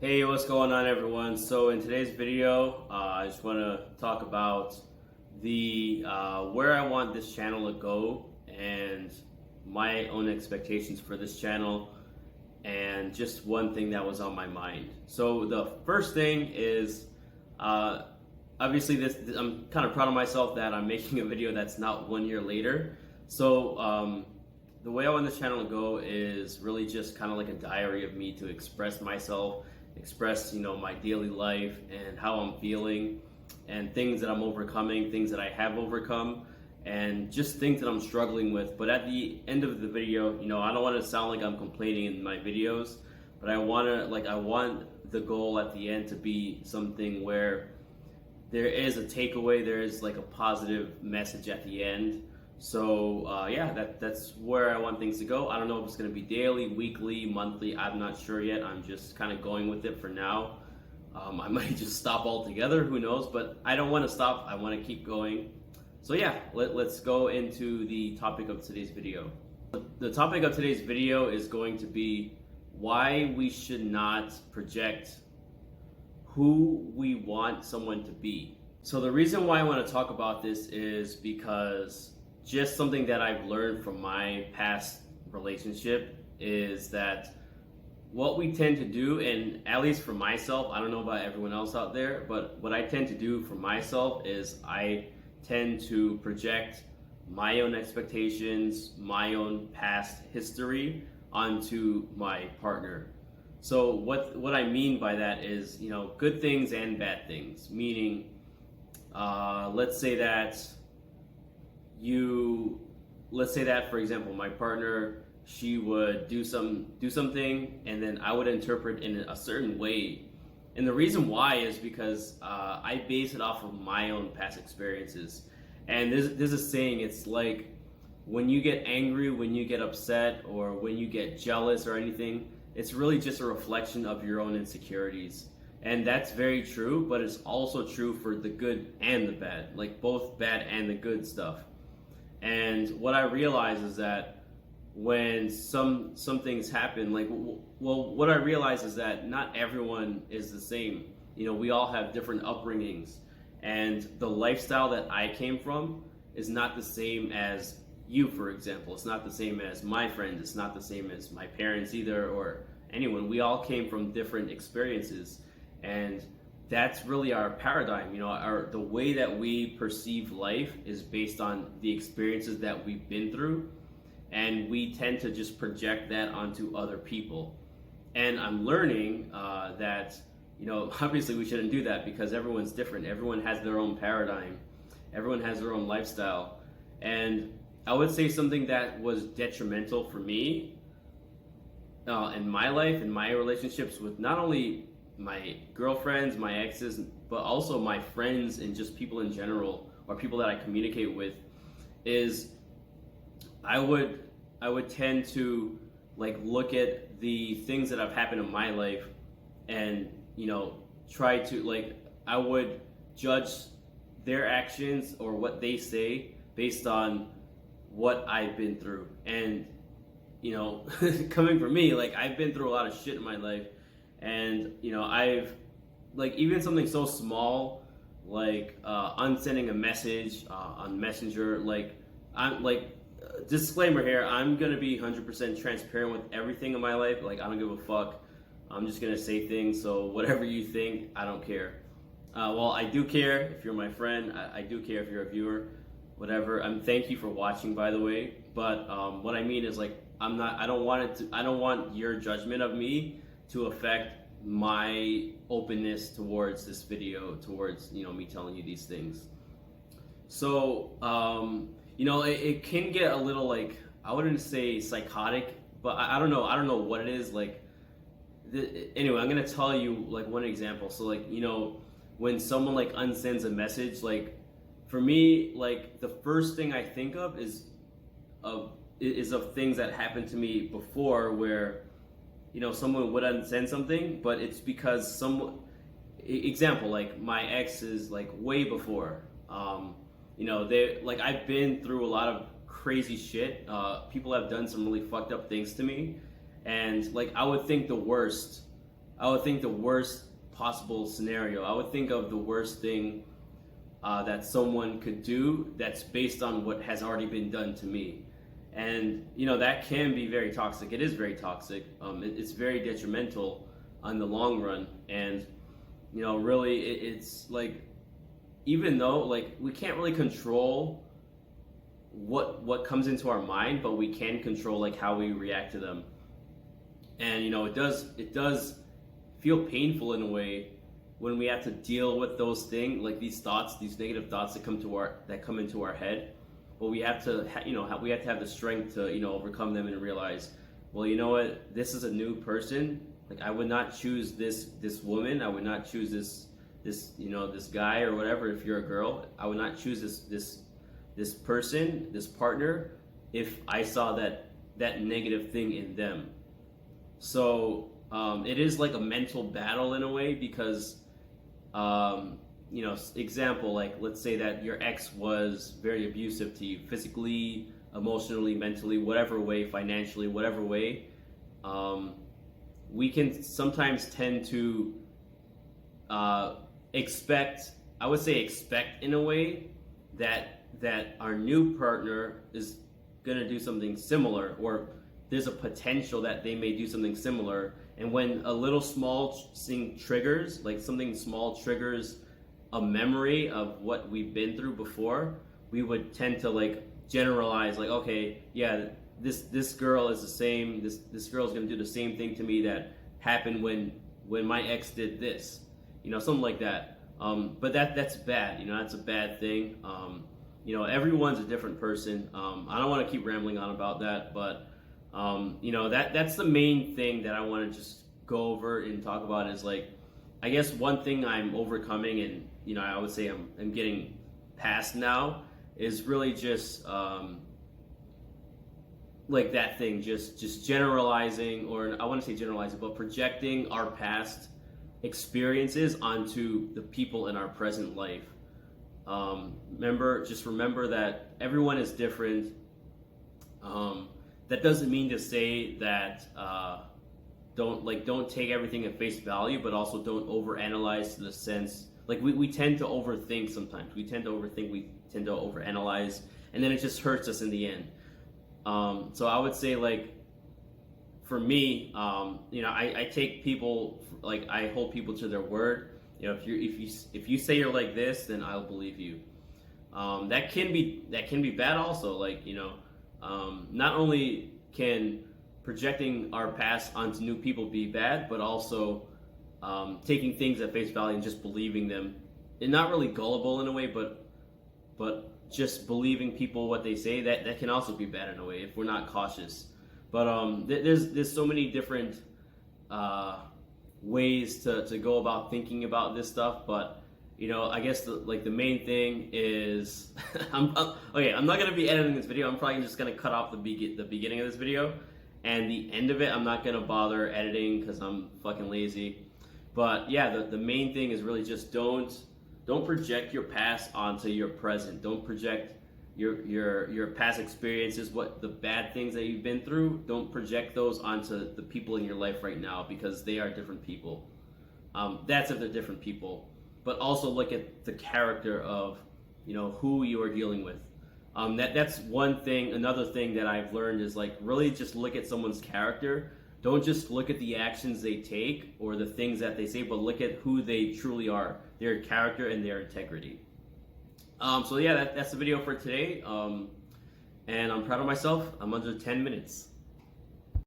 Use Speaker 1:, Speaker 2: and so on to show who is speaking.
Speaker 1: Hey, what's going on, everyone? So in today's video, I just want to talk about the where I want this channel to go and my own expectations for this channel, and just one thing that was on my mind. So the first thing is, obviously, I'm kind of proud of myself that I'm making a video that's not 1 year later. So the way I want this channel to go is really just kind of like a diary of me to express myself, express my daily life and how I'm feeling and things that I'm overcoming, things that I have overcome, and just things that I'm struggling with. But at the end of the video, I don't want to sound like I'm complaining in my videos, but I want the goal at the end to be something where there is a takeaway, there is like a positive message at the end. So yeah, that's where I want things to go. I don't know if it's going to be daily, weekly, monthly. I'm not sure yet. I'm just kind of going with it for now. I might just stop altogether. Who knows? But I don't want to stop. I want to keep going. So yeah, let's go into the topic of today's video. The topic of today's video is going to be why we should not project who we want someone to be. So the reason why I want to talk about this is because just something that I've learned from my past relationship is that what we tend to do, and at least for myself, I don't know about everyone else out there, but what I tend to do for myself is I tend to project my own expectations, my own past history onto my partner. So what I mean by that is, good things and bad things, meaning let's say that for example, my partner, she would do something and then I would interpret in a certain way. And the reason why is because I base it off of my own past experiences. And there's a saying, it's like when you get angry, when you get upset, or when you get jealous or anything, it's really just a reflection of your own insecurities. And that's very true, but it's also true for the good and the bad, like both bad and the good stuff. And what I realize is that when some things happen, what I realize is that not everyone is the same. We all have different upbringings, and the lifestyle that I came from is not the same as you, for example. It's not the same as my friends. It's not the same as my parents either, or anyone. We all came from different experiences, and that's really our paradigm. The way that we perceive life is based on the experiences that we've been through, and we tend to just project that onto other people. And I'm learning that obviously we shouldn't do that, because everyone's different. Everyone has their own paradigm. Everyone has their own lifestyle. And I would say something that was detrimental for me in my life, in my relationships with not only my girlfriends, my exes, but also my friends and just people in general, or people that I communicate with, is I would tend to look at the things that have happened in my life and try to I would judge their actions or what they say based on what I've been through. And coming from me, I've been through a lot of shit in my life. And I've even something so small unsending a message on Messenger. I'm disclaimer here, I'm gonna be 100% transparent with everything in my life. I don't give a fuck. I'm just gonna say things. So whatever you think, I don't care. Well, I do care if you're my friend. I do care if you're a viewer. Whatever. Thank you for watching, by the way. But what I mean is I don't want your judgment of me to affect my openness towards this video, towards me telling you these things. So it can get a little I wouldn't say psychotic, but I don't know what it is. Anyway, I'm gonna tell you one example. So when someone unsends a message, for me, the first thing I think of is of things that happened to me before, where someone would unsend something, but it's because example, my ex is way before, I've been through a lot of crazy shit. People have done some really fucked up things to me, and I would think the worst I would think the worst possible scenario. I would think of the worst thing that someone could do that's based on what has already been done to me. And that can be very toxic. It is very toxic. It's very detrimental on the long run. And really, it's like, even though like we can't really control what comes into our mind, but we can control like how we react to them. And it does feel painful in a way when we have to deal with those things, like these thoughts, these negative thoughts that come into our head. But we have to we have to have the strength to overcome them and realize, well, you know what, this is a new person. Like, I would not choose this woman. I would not choose this guy or whatever. If you're a girl, I would not choose this person, this partner, if I saw that negative thing in them. So it is like a mental battle in a way, because example, like, let's say that your ex was very abusive to you, physically, emotionally, mentally, whatever way, financially, whatever way. We can sometimes tend to expect in a way that our new partner is gonna do something similar, or there's a potential that they may do something similar. And when a little small thing triggers, like something small triggers a memory of what we've been through before, we would tend to like generalize, like, okay, yeah, this girl is the same. This girl is gonna do the same thing to me that happened when my ex did this, something like that. But that's bad. That's a bad thing. Everyone's a different person. I don't want to keep rambling on about that, but that's the main thing that I want to just go over and talk about, is like, I guess one thing I'm overcoming, and I would say I'm getting past now, is really just like that thing, just generalizing, or I want to say generalizing, but projecting our past experiences onto the people in our present life. Remember that everyone is different. That doesn't mean to say that don't take everything at face value, but also don't overanalyze, to the sense, like, we tend to overthink sometimes. We tend to overanalyze, and then it just hurts us in the end. So I would say, like, for me, I take people, like, I hold people to their word. If you say you're like this, then I'll believe you. That can be bad also. Like, not only can projecting our past onto new people be bad, but also taking things at face value and just believing them, and not really gullible in a way, but just believing people what they say, that can also be bad in a way if we're not cautious. But there's so many different ways to go about thinking about this stuff. But I guess the main thing is I'm not gonna be editing this video. I'm probably just gonna cut off the beginning of this video, and the end of it I'm not gonna bother editing because I'm fucking lazy. But yeah, the main thing is really just don't project your past onto your present. Don't project your past experiences, what the bad things that you've been through. Don't project those onto the people in your life right now, because they are different people. That's if they're different people. But also look at the character of who you are dealing with. That's one thing. Another thing that I've learned is, like, really just look at someone's character. Don't just look at the actions they take or the things that they say, but look at who they truly are, their character and their integrity. So yeah, that's the video for today. And I'm proud of myself. I'm under 10 minutes.